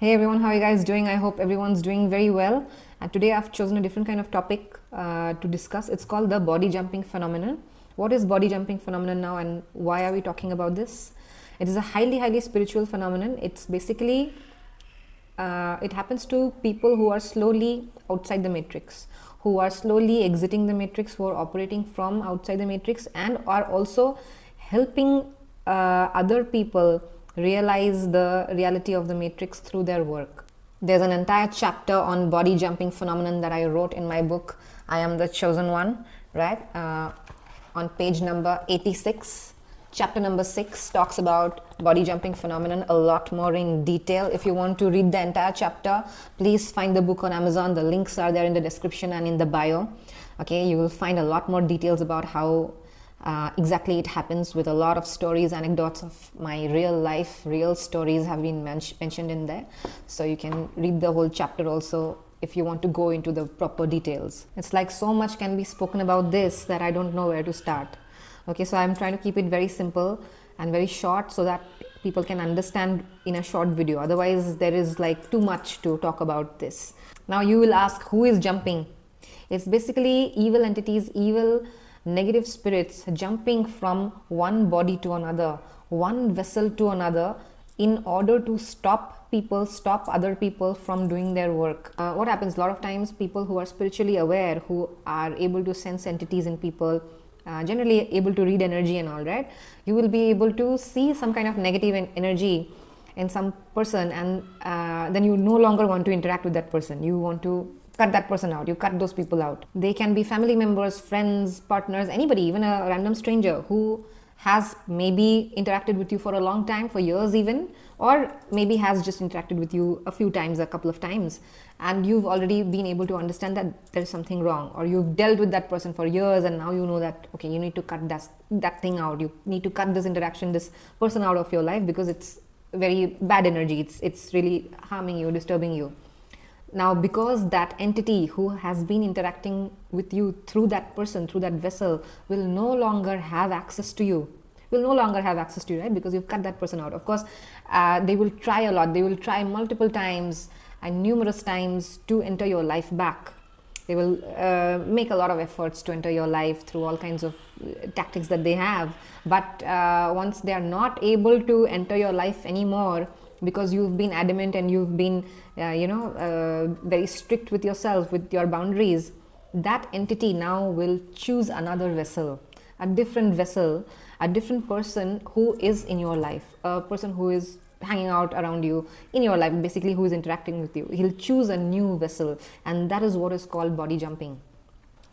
Hey everyone, how are you guys doing? I hope everyone's doing very well. And today I've chosen a different kind of topic to discuss. It's called the body jumping phenomenon. What is body jumping phenomenon now, and why are we talking about this? It is a highly spiritual phenomenon. It's basically it happens to people who are slowly outside the matrix, who are slowly exiting the matrix, who are operating from outside the matrix, and are also helping other people realize the reality of the matrix through their work. There's an entire chapter on body jumping phenomenon that I wrote in my book, I Am the Chosen One, right? On page number 86. Chapter number 6 talks about body jumping phenomenon a lot more in detail. If you want to read the entire chapter, please find the book on Amazon. The links are there in the description and in the bio. Okay, you will find a lot more details about how exactly it happens, with a lot of stories, anecdotes of my real life, real stories have been mentioned in there. So you can read the whole chapter also if you want to go into the proper details. It's like so much can be spoken about this that I don't know where to start. Okay, so I'm trying to keep it very simple and very short so that people can understand in a short video. Otherwise, there is like too much to talk about this. Now you will ask, who is jumping? It's basically evil entities, evil negative spirits jumping from one body to another, one vessel to another, in order to stop other people from doing their work. What happens a lot of times, people who are spiritually aware, who are able to sense entities in people, generally able to read energy and all, right? You will be able to see some kind of negative energy in some person, and then you no longer want to interact with that person. You want to cut that person out. You cut those people out. They can be family members, friends, partners, anybody, even a random stranger who has maybe interacted with you for a long time, for years even, or maybe has just interacted with you a few times, a couple of times, and you've already been able to understand that there's something wrong, or you've dealt with that person for years and now you know that, okay, you need to cut that thing out. You need to cut this interaction, this person out of your life, because it's very bad energy. It's really harming you, disturbing you. Now, because that entity who has been interacting with you through that person, through that vessel, will no longer have access to you. Right? Because you've cut that person out. Of course, they will try a lot. They will try multiple times and numerous times to enter your life back. They will make a lot of efforts to enter your life through all kinds of tactics that they have. But once they are not able to enter your life anymore, because you've been adamant and you've been very strict with yourself, with your boundaries, that entity now will choose another vessel, a different person who is in your life, a person who is hanging out around you in your life, basically who is interacting with you. He'll choose a new vessel, and that is what is called body jumping.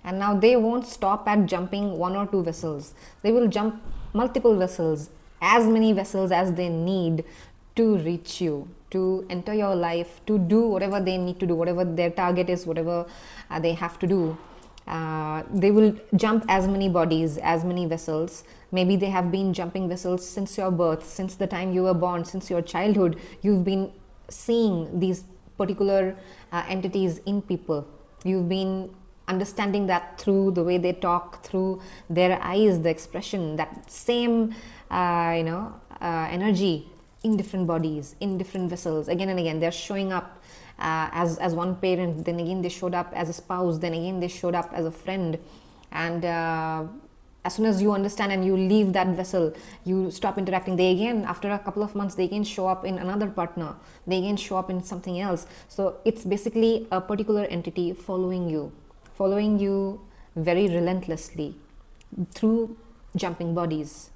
And now they won't stop at jumping one or two vessels. They will jump multiple vessels, as many vessels as they need to reach you, to enter your life, to do whatever they need to do, whatever their target is, whatever they have to do. They will jump as many bodies, as many vessels. Maybe they have been jumping vessels since your birth, since the time you were born, since your childhood. You've been seeing these particular entities in people. You've been understanding that through the way they talk, through their eyes, the expression, that same energy in different bodies, in different vessels. Again and again, they're showing up as one parent, then again they showed up as a spouse, then again they showed up as a friend. And as soon as you understand and you leave that vessel, you stop interacting, they again, after a couple of months, they again show up in another partner, they again show up in something else. So it's basically a particular entity following you very relentlessly through jumping bodies.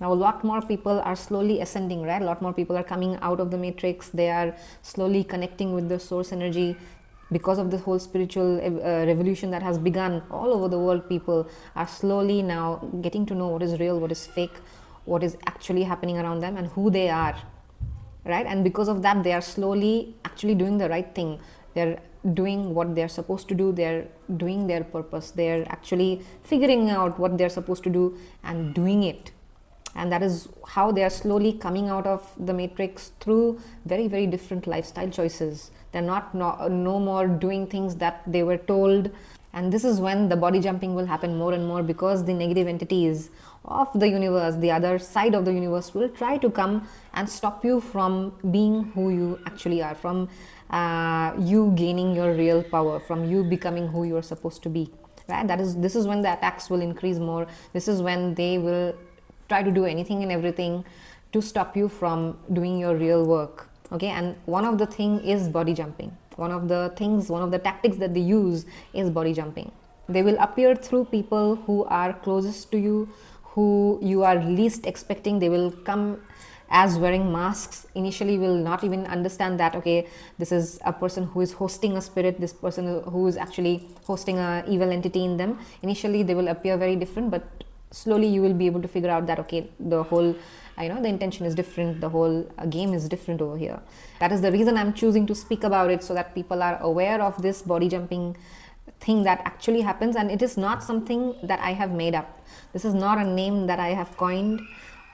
Now, a lot more people are slowly ascending, right? A lot more people are coming out of the matrix. They are slowly connecting with the source energy. Because of this whole spiritual revolution that has begun all over the world, people are slowly now getting to know what is real, what is fake, what is actually happening around them, and who they are, right? And because of that, they are slowly actually doing the right thing. They're doing what they're supposed to do. They're doing their purpose. They're actually figuring out what they're supposed to do and doing it. And that is how they are slowly coming out of the matrix through very different lifestyle choices. They're not no more doing things that they were told And this is when the body jumping will happen more and more, because the negative entities of the universe, the other side of the universe, will try to come and stop you from being who you actually are, from you gaining your real power, from you becoming who you are supposed to be, right? This is when the attacks will increase more. This is when they will try to do anything and everything to stop you from doing your real work. Okay, and one of the thing is body jumping. One of the tactics that they use is body jumping. They will appear through people who are closest to you, who you are least expecting. They will come as wearing masks. Initially will not even understand that, okay, this is a person who is hosting a spirit, this person who is actually hosting a evil entity in them. Initially they will appear very different, but slowly you will be able to figure out that, okay, the whole the intention is different, the whole game is different over here. That is the reason I'm choosing to speak about it, so that people are aware of this body jumping thing that actually happens. And it is not something that I have made up. This is not a name that I have coined,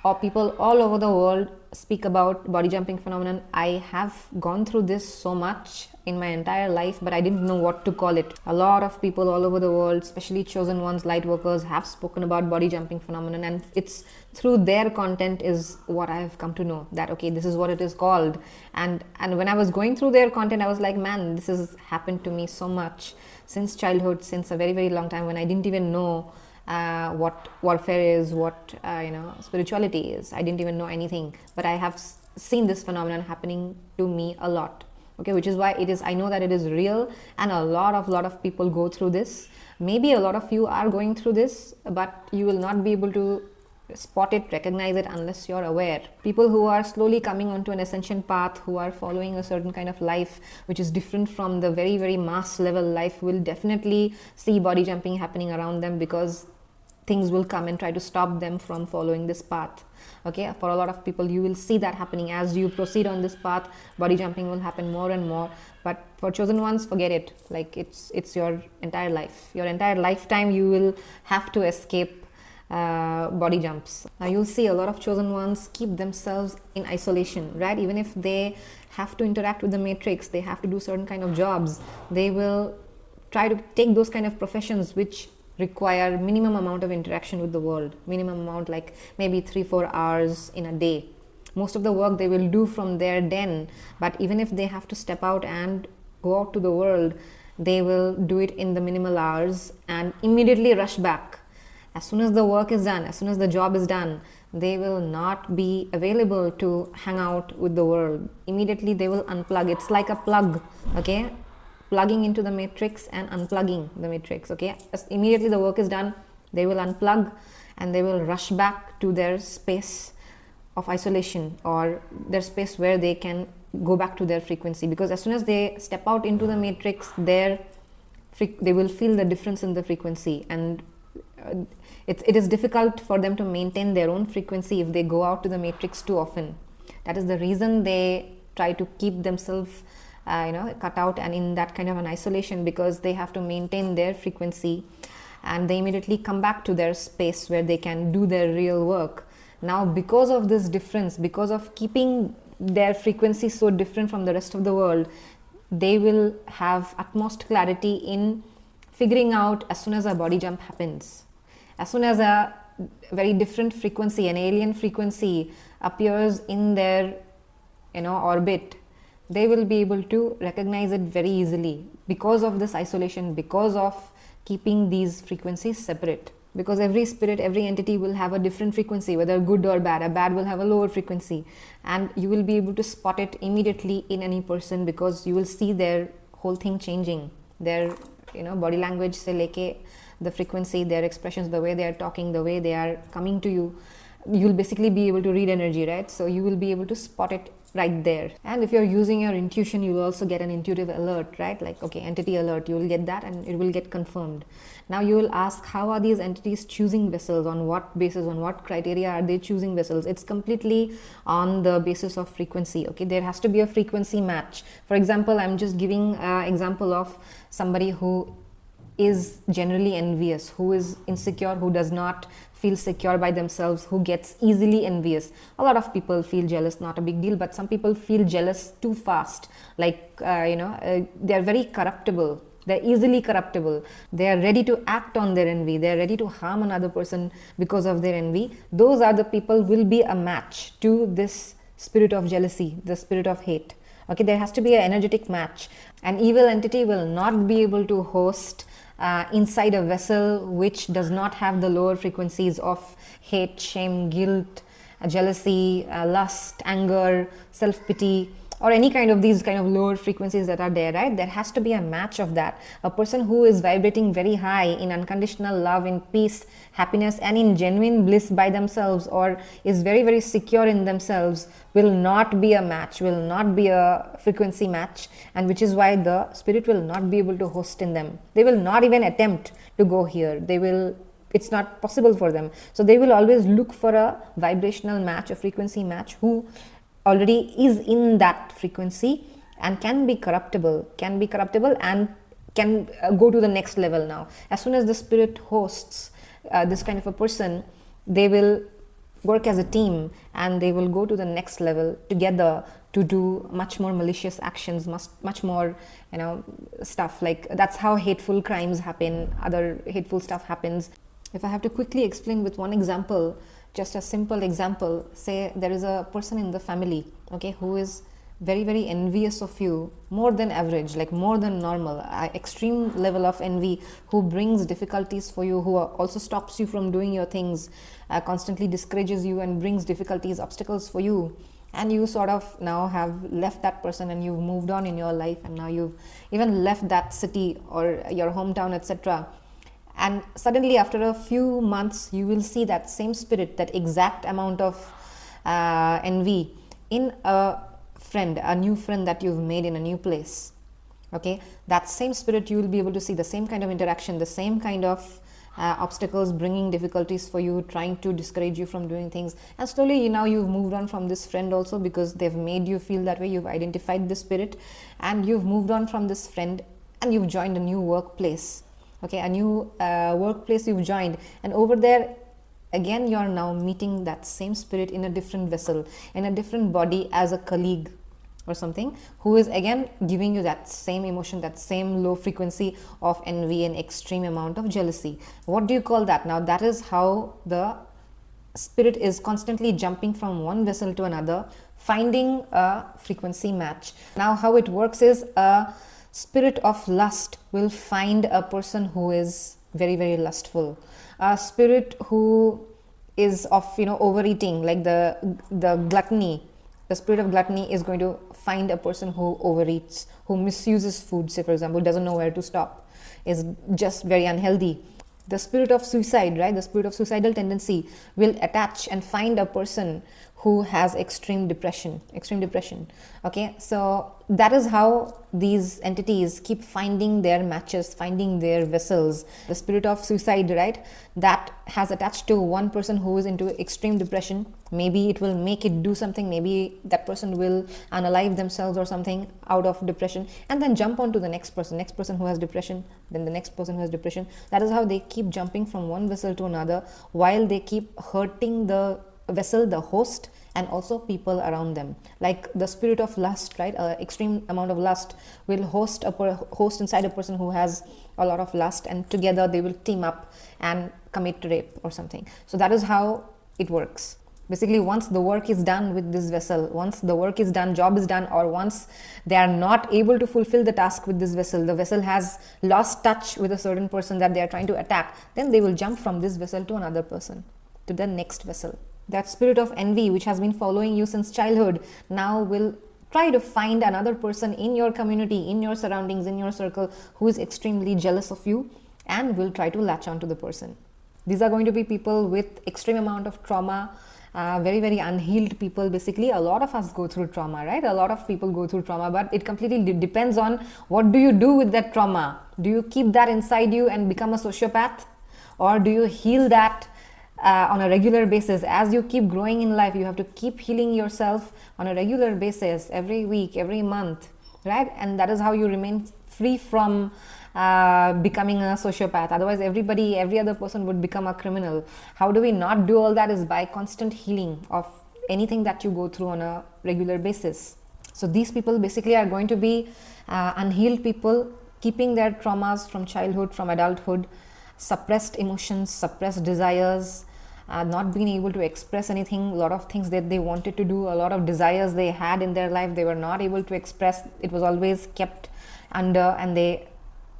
or people all over the world speak about body jumping phenomenon. I have gone through this so much in my entire life, but I didn't know what to call it. A lot of people all over the world, especially chosen ones, light workers, have spoken about body jumping phenomenon, and it's through their content is what I have come to know that, okay, this is what it is called. And when I was going through their content, I was like, man, this has happened to me so much since childhood, since a very, very long time, when I didn't even know what warfare is, what spirituality is. I didn't even know anything, but I have seen this phenomenon happening to me a lot. Okay, which is why I know that it is real, and a lot of people go through this. Maybe a lot of you are going through this, but you will not be able to spot it, recognize it, unless you're aware. People who are slowly coming onto an ascension path, who are following a certain kind of life which is different from the very, very mass level life, will definitely see body jumping happening around them, because things will come and try to stop them from following this path. Okay, for a lot of people, you will see that happening as you proceed on this path. Body jumping will happen more and more. But for chosen ones, forget it. Like, it's your entire life, your entire lifetime, you will have to escape body jumps. Now you'll see a lot of chosen ones keep themselves in isolation, right? Even if they have to interact with the matrix, they have to do certain kind of jobs, they will try to take those kind of professions which require minimum amount of interaction with the world, minimum amount, like maybe 3-4 hours in a day. Most of the work they will do from their den, but even if they have to step out and go out to the world, they will do it in the minimal hours and immediately rush back. As soon as the work is done, as soon as the job is done, they will not be available to hang out with the world. Immediately they will unplug. It's like a plug, okay? Plugging into the matrix and unplugging the matrix. Okay, as immediately the work is done, they will unplug and they will rush back to their space of isolation, or their space where they can go back to their frequency. Because as soon as they step out into the matrix, they will feel the difference in the frequency, and it is difficult for them to maintain their own frequency if they go out to the matrix too often. That is the reason they try to keep themselves cut out and in that kind of an isolation, because they have to maintain their frequency, and they immediately come back to their space where they can do their real work. Now, because of this difference, because of keeping their frequency so different from the rest of the world, they will have utmost clarity in figuring out as soon as a body jump happens, as soon as a very different frequency, an alien frequency appears in their orbit, they will be able to recognize it very easily, because of this isolation, because of keeping these frequencies separate. Because every spirit, every entity will have a different frequency, whether good or bad. A bad will have a lower frequency, and you will be able to spot it immediately in any person, because you will see their whole thing changing. Their body language se leke the frequency, their expressions, the way they are talking, the way they are coming to you, you'll basically be able to read energy, right? So you will be able to spot it right there. And if you're using your intuition, you will also get an intuitive alert, right? Like, okay, entity alert, you will get that and it will get confirmed. Now you will ask, how are these entities choosing vessels? On what basis, on what criteria are they choosing vessels? It's completely on the basis of frequency. Okay, there has to be a frequency match. For example, I'm just giving an example of somebody who is generally envious, who is insecure, who does not feel secure by themselves, who gets easily envious. A lot of people feel jealous, not a big deal, but some people feel jealous too fast. Like, they are very corruptible. They're easily corruptible. They are ready to act on their envy. They are ready to harm another person because of their envy. Those are the people will be a match to this spirit of jealousy, the spirit of hate. Okay, there has to be an energetic match. An evil entity will not be able to host inside a vessel which does not have the lower frequencies of hate, shame, guilt, jealousy, lust, anger, self-pity, or any kind of these kind of lower frequencies that are there, right? There has to be a match of that. A person who is vibrating very high in unconditional love, in peace, happiness, and in genuine bliss by themselves, or is very, very secure in themselves, will not be a match, will not be a frequency match, and which is why the spirit will not be able to host in them. They will not even attempt to go here. It's not possible for them. So they will always look for a vibrational match, a frequency match, who already is in that frequency and can be corruptible and can go to the next level now. As soon as the spirit hosts this kind of a person, they will work as a team and they will go to the next level together to do much more malicious actions, much more, stuff. Like, that's how hateful crimes happen, other hateful stuff happens. If I have to quickly explain with one example, just a simple example, say there is a person in the family, okay, who is very, very envious of you, more than average, like more than normal, extreme level of envy, who brings difficulties for you, who also stops you from doing your things, constantly discourages you and brings difficulties, obstacles for you. And you sort of now have left that person and you've moved on in your life, and now you've even left that city or your hometown, etc. And suddenly after a few months, you will see that same spirit, that exact amount of envy in a friend, a new friend that you've made in a new place. Okay, that same spirit, you will be able to see the same kind of interaction, the same kind of obstacles, bringing difficulties for you, trying to discourage you from doing things. And slowly now you've moved on from this friend also, because they've made you feel that way. You've identified this spirit and you've moved on from this friend and you've joined a new workplace. Okay, a new workplace you've joined, and over there again you're now meeting that same spirit in a different vessel, in a different body, as a colleague or something, who is again giving you that same emotion, that same low frequency of envy and extreme amount of jealousy. What do you call that? Now that is how the spirit is constantly jumping from one vessel to another, finding a frequency match. Now how it works is, spirit of lust will find a person who is very, very lustful. A spirit who is of overeating, like the gluttony, the spirit of gluttony is going to find a person who overeats, who misuses food, say for example, doesn't know where to stop, is just very unhealthy. The spirit of suicide, right, the spirit of suicidal tendency will attach and find a person who has extreme depression. Okay, so that is how these entities keep finding their matches, finding their vessels. The spirit of suicide, right, that has attached to one person who is into extreme depression. Maybe it will make it do something, maybe that person will unalive themselves or something out of depression, and then jump on to the next person who has depression, then the next person who has depression. That is how they keep jumping from one vessel to another, while they keep hurting the vessel, the host, and also people around them. Like the spirit of lust, right, extreme amount of lust will host inside a person who has a lot of lust, and together they will team up and commit rape or something. So that is how it works. Basically, once the work is done with this vessel, once the work is done, job is done, or once they are not able to fulfill the task with this vessel, the vessel has lost touch with a certain person that they are trying to attack, then they will jump from this vessel to another person, to the next vessel. That spirit of envy, which has been following you since childhood, now will try to find another person in your community, in your surroundings, in your circle, who is extremely jealous of you, and will try to latch on to the person. These are going to be people with extreme amount of trauma, very, very unhealed people. Basically, a lot of us go through trauma, right? A lot of people go through trauma, but it completely depends on what do you do with that trauma. Do you keep that inside you and become a sociopath, or do you heal that on a regular basis? As you keep growing in life, you have to keep healing yourself on a regular basis, every week, every month, right? And that is how you remain free from becoming a sociopath. Otherwise, every other person would become a criminal. How do we not do all that? Is by constant healing of anything that you go through on a regular basis. So these people basically are going to be unhealed people, keeping their traumas from childhood, from adulthood, suppressed emotions, suppressed desires, not being able to express anything, a lot of things that they wanted to do, a lot of desires they had in their life, they were not able to express. It was always kept under, and they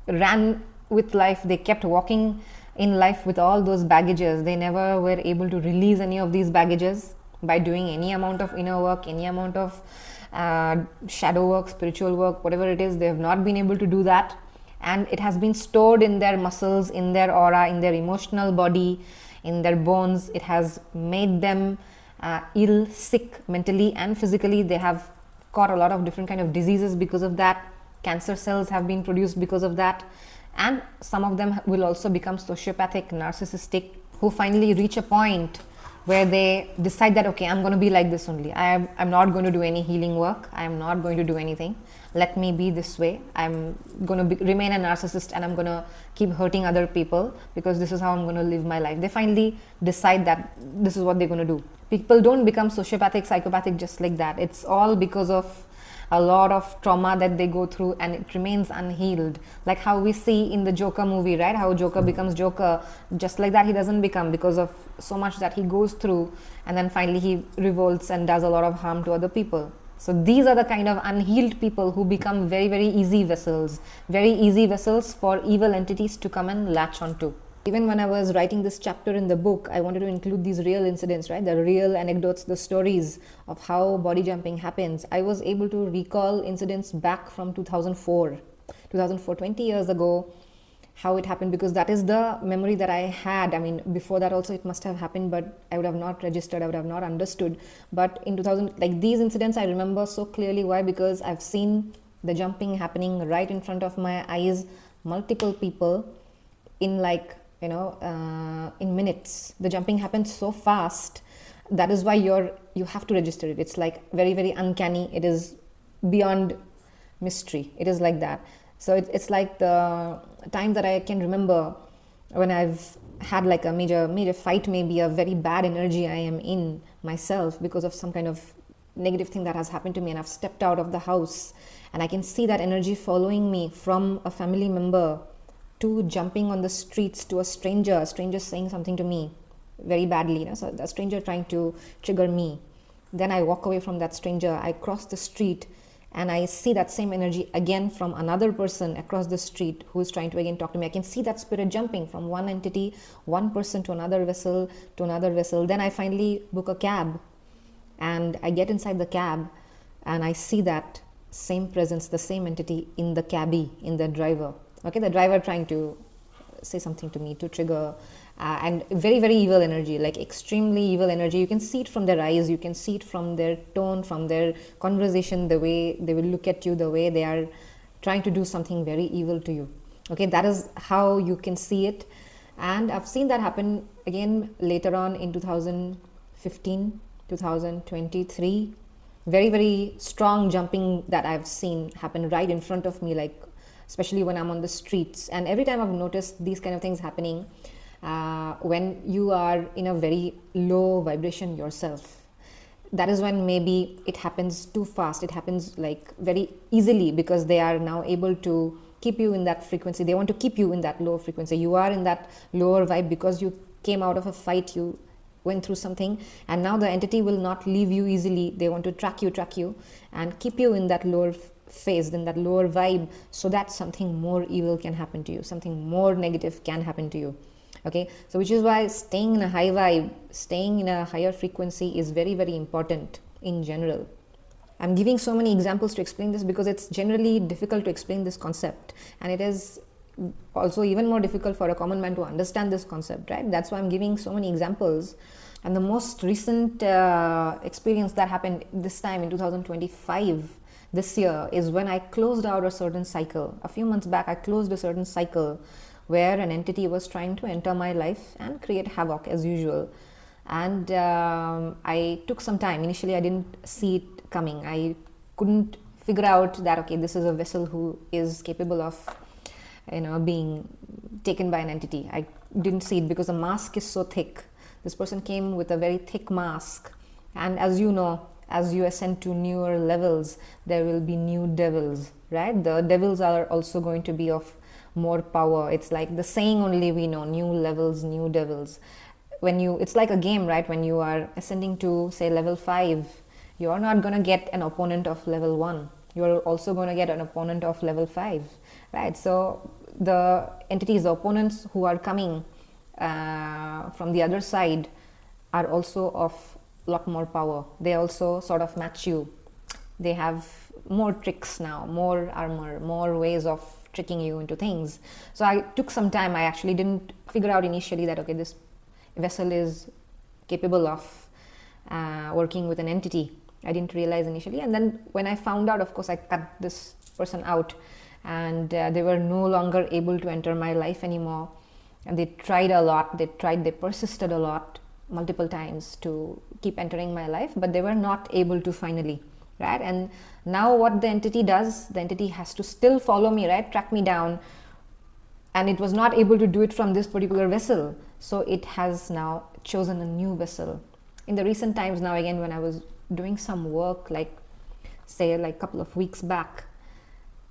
ran with life. They kept walking in life with all those baggages. They never were able to release any of these baggages by doing any amount of inner work, any amount of shadow work, spiritual work, whatever it is. They have not been able to do that, and it has been stored in their muscles, in their aura, in their emotional body, in their bones. It has made them ill, sick, mentally and physically. They have caught a lot of different kind of diseases because of that. Cancer cells have been produced because of that, and some of them will also become sociopathic, narcissistic, who finally reach a point where they decide that, okay, I'm going to be like this only. I'm not going to do any healing work. I'm not going to do anything. Let me be this way. I'm going to remain a narcissist, and I'm going to keep hurting other people because this is how I'm going to live my life. They finally decide that this is what they're going to do. People don't become sociopathic, psychopathic just like that. It's all because of a lot of trauma that they go through, and it remains unhealed. Like how we see in the Joker movie, right? How Joker becomes Joker. Just like that, he doesn't become, because of so much that he goes through, and then finally he revolts and does a lot of harm to other people. So these are the kind of unhealed people who become very, very easy vessels for evil entities to come and latch onto. Even when I was writing this chapter in the book, I wanted to include these real incidents, right? The real anecdotes, the stories of how body jumping happens. I was able to recall incidents back from 2004, 20 years ago, how it happened, because that is the memory that I had. I mean, before that also it must have happened, but I would have not registered, I would have not understood. But in 2000, like these incidents I remember so clearly. Why? Because I've seen the jumping happening right in front of my eyes, multiple people in in minutes. The jumping happens so fast. That is why you have to register it. It's like very, very uncanny. It is beyond mystery. It is like that. So it's like the time that I can remember when I've had like a major fight, maybe a very bad energy I am in myself because of some kind of negative thing that has happened to me, and I've stepped out of the house, and I can see that energy following me from a family member to jumping on the streets to a stranger saying something to me very badly, so the stranger trying to trigger me. Then I walk away from that stranger, I cross the street, and I see that same energy again from another person across the street who is trying to again talk to me. I can see that spirit jumping from one entity, one person to another vessel to another vessel. Then I finally book a cab, and I get inside the cab, and I see that same presence, the same entity in the cabbie, in the driver. Okay, the driver trying to say something to me to trigger, and very, very evil energy, like extremely evil energy. You can see it from their eyes, you can see it from their tone, from their conversation, the way they will look at you, the way they are trying to do something very evil to you. Okay, that is how you can see it. And I've seen that happen again later on in 2015, 2023. Very, very strong jumping that I've seen happen right in front of me, like especially when I'm on the streets. And every time I've noticed these kind of things happening when you are in a very low vibration yourself. That is when maybe it happens too fast. It happens like very easily, because they are now able to keep you in that frequency. They want to keep you in that low frequency. You are in that lower vibe because you came out of a fight, you went through something, and now the entity will not leave you easily. They want to track you and keep you in that lower phase, in that lower vibe, so that something more evil can happen to you, something more negative can happen to you. Okay, so which is why staying in a high vibe, staying in a higher frequency is very, very important in general. I'm giving so many examples to explain this because it's generally difficult to explain this concept, and it is also even more difficult for a common man to understand this concept, right? That's why I'm giving so many examples. And the most recent experience that happened this time in 2025, this year, is when I closed out a certain cycle. A few months back, I closed a certain cycle where an entity was trying to enter my life and create havoc as usual. And I took some time. Initially, I didn't see it coming. I couldn't figure out that, okay, this is a vessel who is capable of being taken by an entity. I didn't see it because the mask is so thick. This person came with a very thick mask, and as you know, as you ascend to newer levels, there will be new devils, right? The devils are also going to be of more power. It's like the saying only we know, new levels, new devils. It's like a game, right? When you are ascending to, say, level 5, you're not going to get an opponent of level 1. You're also going to get an opponent of level 5, right? So the entities, the opponents who are coming from the other side are also of a lot more power. They also sort of match you. They have more tricks now, more armor, more ways of tricking you into things. So I took some time. I actually didn't figure out initially that, okay, this vessel is capable of working with an entity. I didn't realize initially. And then when I found out, of course, I cut this person out, and they were no longer able to enter my life anymore. And they tried a lot. They persisted a lot, multiple times, to keep entering my life, but they were not able to finally, right? And now what the entity does, the entity has to still follow me, right? Track me down. And it was not able to do it from this particular vessel. So it has now chosen a new vessel. In the recent times now, again, when I was doing some work, like say like a couple of weeks back,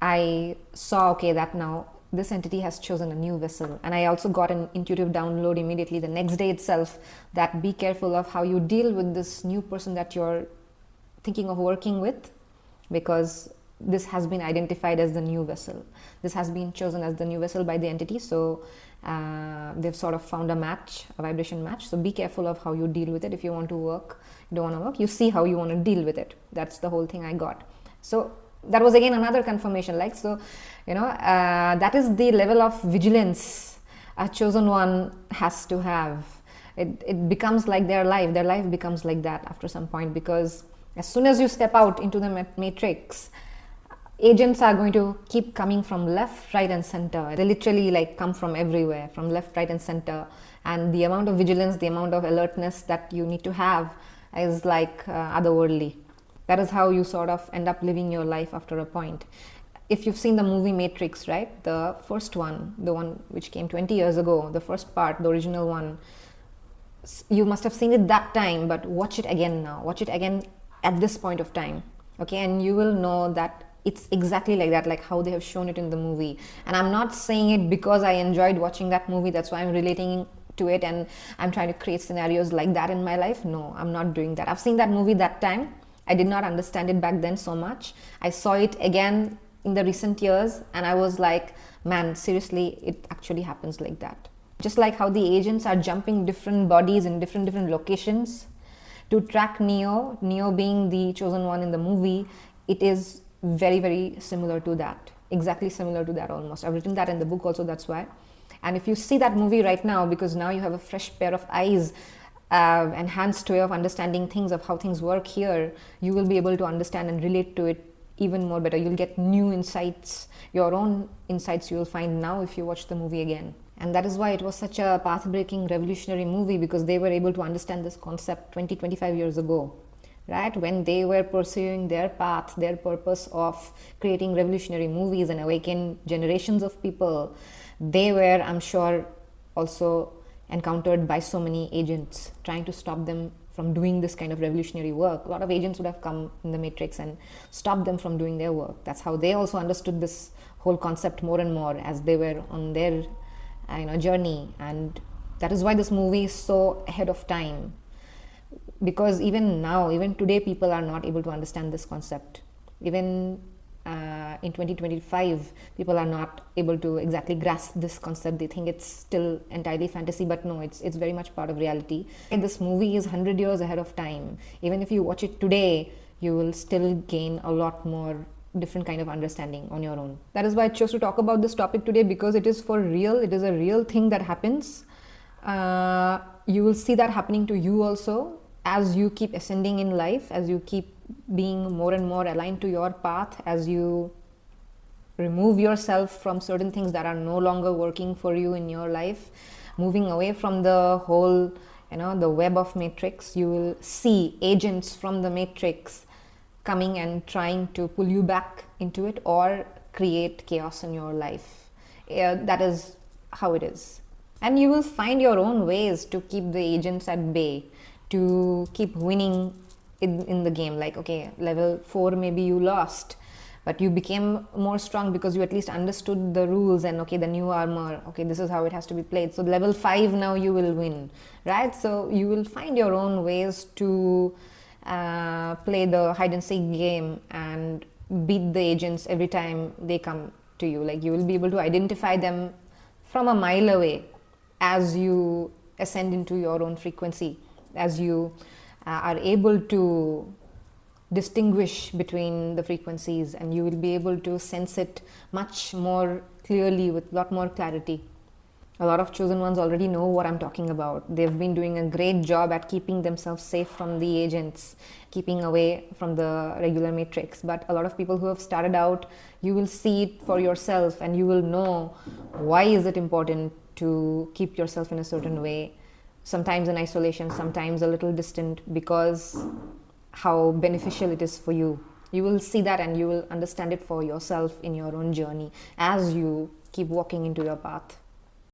I saw, okay, that now this entity has chosen a new vessel. And I also got an intuitive download immediately the next day itself, that be careful of how you deal with this new person that you're thinking of working with, because this has been identified as the new vessel. This has been chosen as the new vessel by the entity. So they've sort of found a match, a vibration match. So be careful of how you deal with it. If you want to work, you don't want to work, you see how you want to deal with it. That's the whole thing I got. So that was again another confirmation. Like, so, that is the level of vigilance a chosen one has to have. It becomes like their life becomes like that after some point, because as soon as you step out into the matrix, agents are going to keep coming from left, right and center. They literally like come from everywhere, from left, right and center. And the amount of vigilance, the amount of alertness that you need to have is like otherworldly. That is how you sort of end up living your life after a point. If you've seen the movie Matrix, right? The first one, the one which came 20 years ago, the first part, the original one, you must have seen it that time, but watch it again now. Watch it again at this point of time. Okay, and you will know that it's exactly like that, like how they have shown it in the movie. And I'm not saying it because I enjoyed watching that movie, that's why I'm relating to it and I'm trying to create scenarios like that in my life. No, I'm not doing that. I've seen that movie that time. I did not understand it back then so much. I saw it again in the recent years and I was like, man, seriously, it actually happens like that. Just like how the agents are jumping different bodies in different locations to track Neo being the chosen one in the movie, it is very, very similar to that. Exactly similar to that almost. I've written that in the book also, that's why. And if you see that movie right now, because now you have a fresh pair of eyes, enhanced way of understanding things, of how things work here, you will be able to understand and relate to it even more better. You'll get new insights, your own insights you will find now if you watch the movie again. And that is why it was such a path-breaking, revolutionary movie, because they were able to understand this concept 20-25 years ago, right? When they were pursuing their path, their purpose of creating revolutionary movies and awaken generations of people, they were, I'm sure, also encountered by so many agents trying to stop them from doing this kind of revolutionary work. A lot of agents would have come in the Matrix and stopped them from doing their work. That's how they also understood this whole concept more and more as they were on their journey. And that is why this movie is so ahead of time, because even now, even today, people are not able to understand this concept. Even in 2025, people are not able to exactly grasp this concept. They think it's still entirely fantasy, but no, it's very much part of reality. And this movie is 100 years ahead of time. Even if you watch it today, you will still gain a lot more different kind of understanding on your own. That is why I chose to talk about this topic today, because it is for real. It is a real thing that happens. You will see that happening to you also as you keep ascending in life, as you keep being more and more aligned to your path, as you remove yourself from certain things that are no longer working for you in your life, moving away from the whole, the web of Matrix. You will see agents from the Matrix coming and trying to pull you back into it or create chaos in your life. That is how it is. And you will find your own ways to keep the agents at bay, to keep winning in the game. Like, okay, level 4 maybe you lost, but you became more strong because you at least understood the rules and okay, the new armor, okay, this is how it has to be played. So level 5 now you will win, right? So you will find your own ways to play the hide and seek game and beat the agents every time they come to you. Like, you will be able to identify them from a mile away as you ascend into your own frequency, as you are able to distinguish between the frequencies, and you will be able to sense it much more clearly with a lot more clarity. A lot of chosen ones already know what I'm talking about. They've been doing a great job at keeping themselves safe from the agents, keeping away from the regular matrix. But a lot of people who have started out, you will see it for yourself and you will know why is it important to keep yourself in a certain way, sometimes in isolation, sometimes a little distant, because how beneficial it is for you. You will see that and you will understand it for yourself in your own journey as you keep walking into your path.